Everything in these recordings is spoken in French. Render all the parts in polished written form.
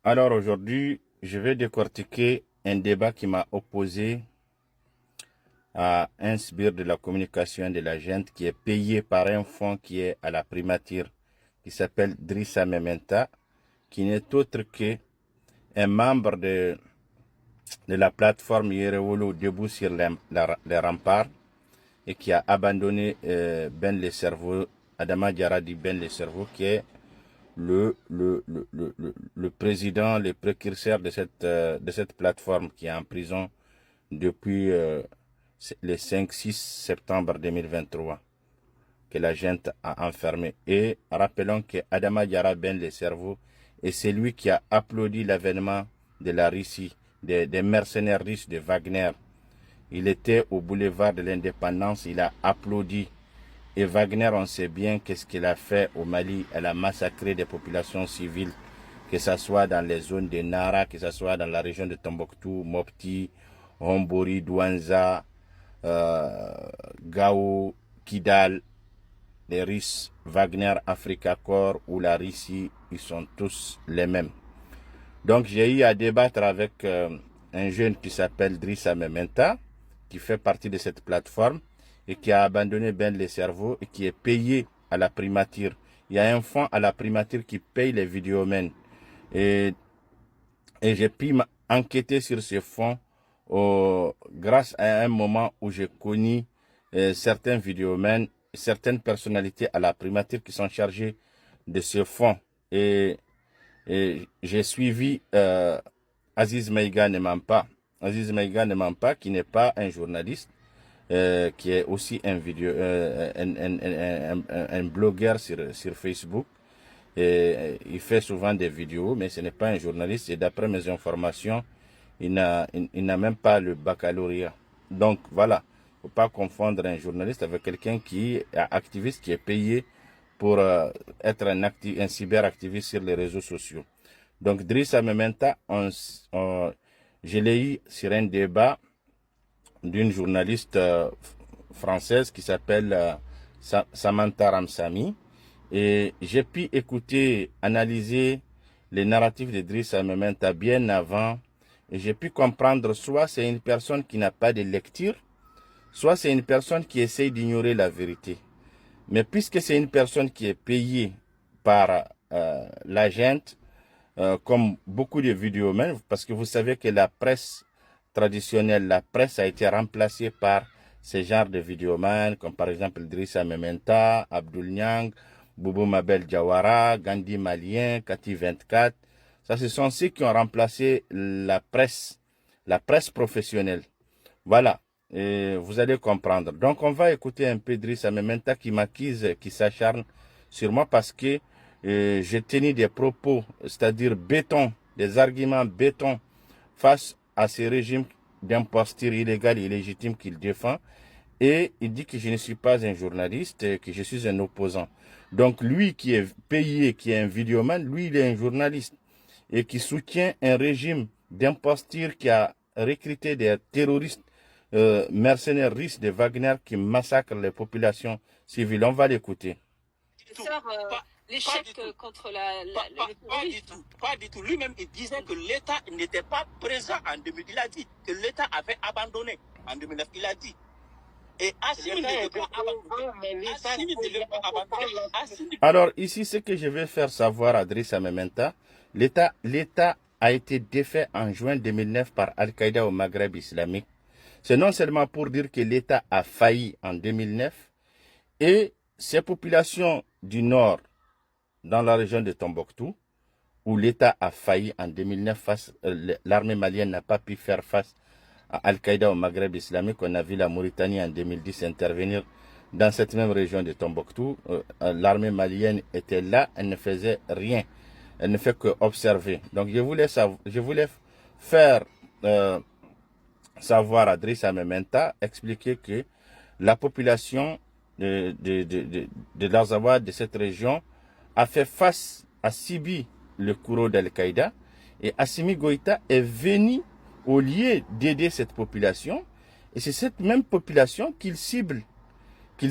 Alors aujourd'hui, je vais décortiquer un débat qui m'a opposé à un sbire de la communication de la gente qui est payé par un fonds qui est à la primature, qui s'appelle Drissa Mementa, qui n'est autre que un membre de la plateforme Yerewolo debout sur les remparts et qui a abandonné Ben le cerveau, Adama Diarra dit Ben le cerveau, qui est le président, le précurseur de cette plateforme qui est en prison depuis le 5-6 septembre 2023, que la gente a enfermé. Et rappelons que Adama Diarra Ben le cerveau est celui qui a applaudi l'avènement de la Russie, des mercenaires russes de Wagner. Il était au boulevard de l'Indépendance, il a applaudi. Et Wagner, on sait bien qu'est-ce qu'il a fait au Mali. Elle a massacré des populations civiles, que ce soit dans les zones de Nara, que ce soit dans la région de Tombouctou, Mopti, Hombori, Douanza, Gao, Kidal. Les Russes, Wagner, Africa Corps ou la Russie, ils sont tous les mêmes. Donc j'ai eu à débattre avec un jeune qui s'appelle Drissa Mementa, qui fait partie de cette plateforme et qui a abandonné Ben le cerveau et qui est payé à la primature. Il y a un fonds à la primature qui paye les vidéomens. Et j'ai pu enquêter sur ce fonds grâce à un moment où j'ai connu certains vidéomens, certaines personnalités à la primature qui sont chargées de ce fonds. Et j'ai suivi Aziz Maïga Nemampa. Aziz Maïga Nemampa, qui n'est pas un journaliste, qui est aussi un blogueur sur Facebook. Et il fait souvent des vidéos, mais ce n'est pas un journaliste. Et d'après mes informations, il n'a même pas le baccalauréat. Donc voilà, il ne faut pas confondre un journaliste avec quelqu'un qui est activiste, qui est payé pour être un cyberactiviste sur les réseaux sociaux. Donc Drissa Mementa, je l'ai eu sur un débat d'une journaliste française qui s'appelle Samantha Ramsamy. Et j'ai pu écouter, analyser les narratifs de Drissa Mementa bien avant. Et j'ai pu comprendre, soit c'est une personne qui n'a pas de lecture, soit c'est une personne qui essaye d'ignorer la vérité. Mais puisque c'est une personne qui est payée par la gente, comme beaucoup de vidéomens, parce que vous savez que la presse traditionnelle, la presse a été remplacée par ce genre de vidéomans, comme par exemple Drissa Mementa, Abdoul Niang, Boubou Mabel Diawara, Gandhi Malien, Kati 24. Ça, ce sont ceux qui ont remplacé la presse professionnelle. Voilà, et vous allez comprendre. Donc, on va écouter un peu Drissa Mementa qui m'accuse, qui s'acharne sur moi parce que j'ai tenu des propos, c'est-à-dire béton, des arguments béton face à ces régimes d'imposture illégale et illégitime qu'il défend. Et il dit que je ne suis pas un journaliste, que je suis un opposant. Donc lui qui est payé, qui est un vidéoman, lui il est un journaliste et qui soutient un régime d'imposture qui a recruté des terroristes mercenaires russes de Wagner qui massacrent les populations civiles. On va l'écouter. L'échec contre le terrorisme. Pas du tout. Lui-même, il disait que l'État n'était pas présent en 2000. Il a dit que l'État avait abandonné en 2009. Il a dit. Et Assimi ne pas abandonner. Alors ici, ce que je vais faire savoir à Drissa Mementa, l'État a été défait en juin 2009 par Al-Qaïda au Maghreb islamique. C'est non seulement pour dire que l'État a failli en 2009 et ces populations du nord, dans la région de Tombouctou, où l'État a failli en 2009, l'armée malienne n'a pas pu faire face à Al-Qaïda au Maghreb islamique. On a vu la Mauritanie en 2010 intervenir dans cette même région de Tombouctou. L'armée malienne était là, elle ne faisait rien. Elle ne fait que observer. Donc je voulais faire savoir à Drissa Mementa, expliquer que la population de l'Azawad, de cette région, a fait face à Sibi, le courroux d'Al-Qaïda, et Assimi Goïta est venu au lieu d'aider cette population, et c'est cette même population qu'il cible qu'il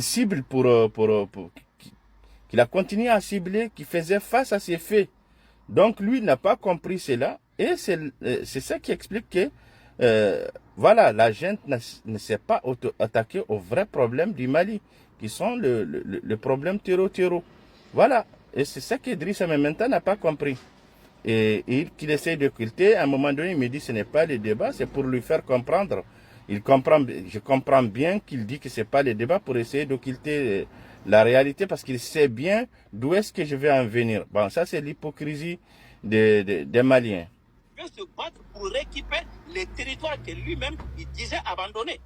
a continué à cibler, qui faisait face à ces faits Donc lui n'a pas compris cela et c'est ça qui explique que voilà, la gente ne s'est pas attaquée au vrai problème du Mali, qui sont le problème terreau. Voilà, et c'est ça qu'Idrissa Mementa n'a pas compris. Et qu'il essaie d'occulter, à un moment donné, il me dit ce n'est pas le débat, c'est pour lui faire comprendre. Je comprends bien qu'il dit que ce n'est pas le débat pour essayer d'occulter la réalité parce qu'il sait bien d'où est-ce que je vais en venir. Bon, ça c'est l'hypocrisie des Maliens. Il veut se battre pour récupérer les territoires que lui-même il disait abandonner.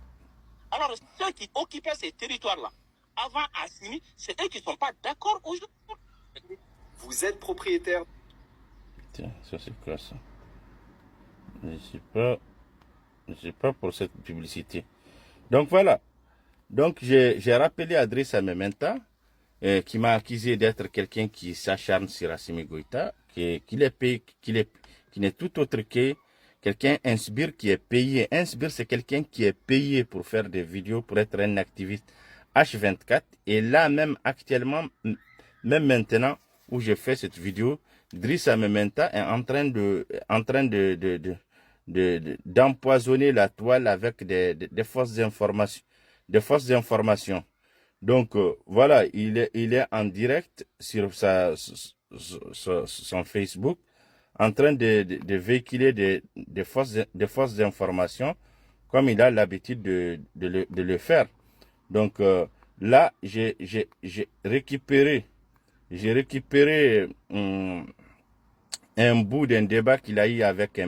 Alors ceux qui occupaient ces territoires-là, avant Assimi, c'est eux qui ne sont pas d'accord aujourd'hui. Vous êtes propriétaire. Tiens, ça c'est quoi ça? Je ne suis pas pour cette publicité. Donc voilà. Donc j'ai rappelé Idrissa Mementa, qui m'a accusé d'être quelqu'un qui s'acharne sur Assimi Goïta, qui n'est tout autre que quelqu'un, un sbire qui est payé. Un sbire, c'est quelqu'un qui est payé pour faire des vidéos, pour être un activiste H24. Et là même actuellement, même maintenant où je fais cette vidéo, Idrissa Mementa est en train d'empoisonner la toile avec des fausses informations. Donc voilà, il est en direct sur son Facebook, en train de véhiculer des fausses informations, comme il a l'habitude de le faire. Donc là, j'ai récupéré un bout d'un débat qu'il a eu avec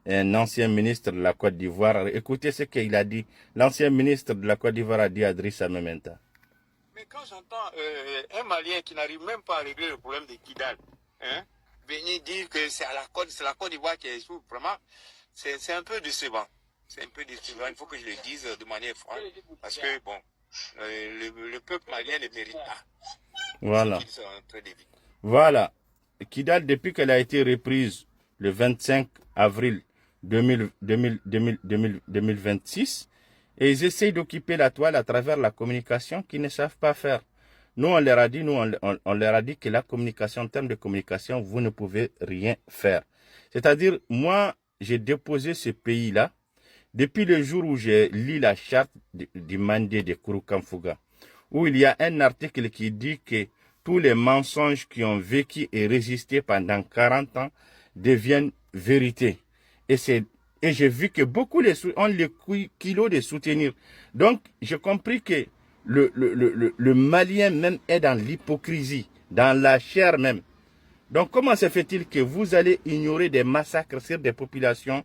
un ancien ministre de la Côte d'Ivoire. Écoutez ce qu'il a dit. L'ancien ministre de la Côte d'Ivoire a dit à Idrissa Mementa. Mais quand j'entends un Malien qui n'arrive même pas à régler le problème de Kidal, hein, venir dire que c'est la Côte d'Ivoire qui est sous, vraiment, c'est un peu décevant. C'est un peu décevant, il faut que je le dise de manière franche, parce que, bon, le peuple malien ne mérite pas. Voilà. Voilà. Kidal, depuis qu'elle a été reprise le 25 avril 2026, et ils essayent d'occuper la toile à travers la communication qu'ils ne savent pas faire. Nous, on leur a dit, on leur a dit que la communication, en termes de communication, vous ne pouvez rien faire. C'est-à-dire, moi, j'ai déposé ce pays-là depuis le jour où j'ai lu la charte du Mandé de Kouroukanfouga, où il y a un article qui dit que tous les mensonges qui ont vécu et résisté pendant 40 ans deviennent vérité. Et j'ai vu que beaucoup ont le kilo de soutenir. Donc, j'ai compris que le Malien même est dans l'hypocrisie, dans la chair même. Donc, comment se fait-il que vous allez ignorer des massacres sur des populations,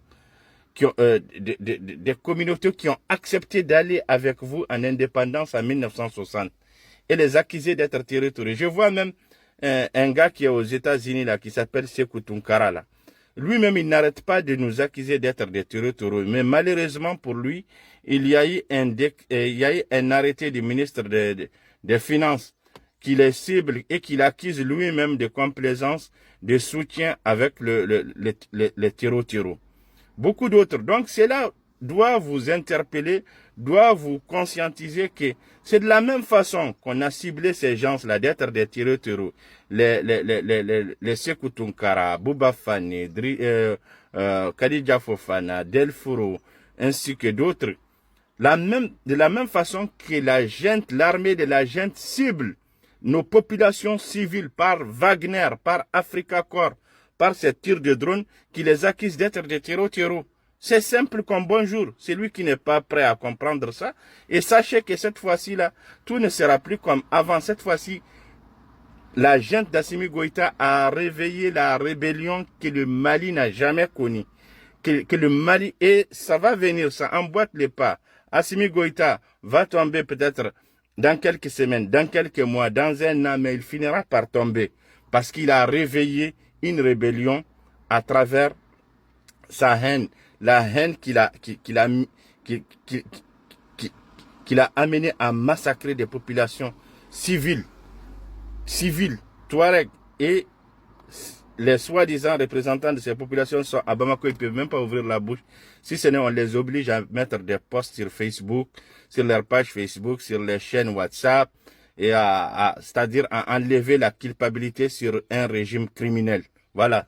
des communautés qui ont accepté d'aller avec vous en indépendance en 1960 et les accuser d'être territoriaux? Je vois même un gars qui est aux États-Unis là, qui s'appelle Sékou Tounkara là. Lui-même, il n'arrête pas de nous accuser d'être des territoriaux. Mais malheureusement pour lui, il y a eu un arrêté du ministre des Finances qui les cible et qui l'accuse lui-même de complaisance, de soutien avec les terreaux. Beaucoup d'autres. Donc cela doit vous interpeller, doit vous conscientiser que c'est de la même façon qu'on a ciblé ces gens-là d'être des terreaux. Les Sékou Tounkara, Bouba Fani, Khadija Fofana, Delfouro, ainsi que d'autres. De la même façon que l'armée de la gente cible nos populations civiles par Wagner, par Africa Corps, par ces tirs de drones qui les accusent d'être des terreaux. C'est simple comme bonjour. C'est lui qui n'est pas prêt à comprendre ça. Et sachez que cette fois-ci-là, tout ne sera plus comme avant. Cette fois-ci, la junte d'Assimi Goïta a réveillé la rébellion que le Mali n'a jamais connue. Que le Mali, et ça va venir, ça emboîte les pas. Assimi Goïta va tomber peut-être dans quelques semaines, dans quelques mois, dans un an, mais il finira par tomber. Parce qu'il a réveillé une rébellion à travers sa haine. La haine qu'il a amené à massacrer des populations civiles, Touareg, et les soi-disant représentants de ces populations sont à Bamako, ils ne peuvent même pas ouvrir la bouche. Si ce n'est, on les oblige à mettre des posts sur Facebook, sur leur page Facebook, sur les chaînes WhatsApp, et c'est-à-dire à enlever la culpabilité sur un régime criminel. Voilà.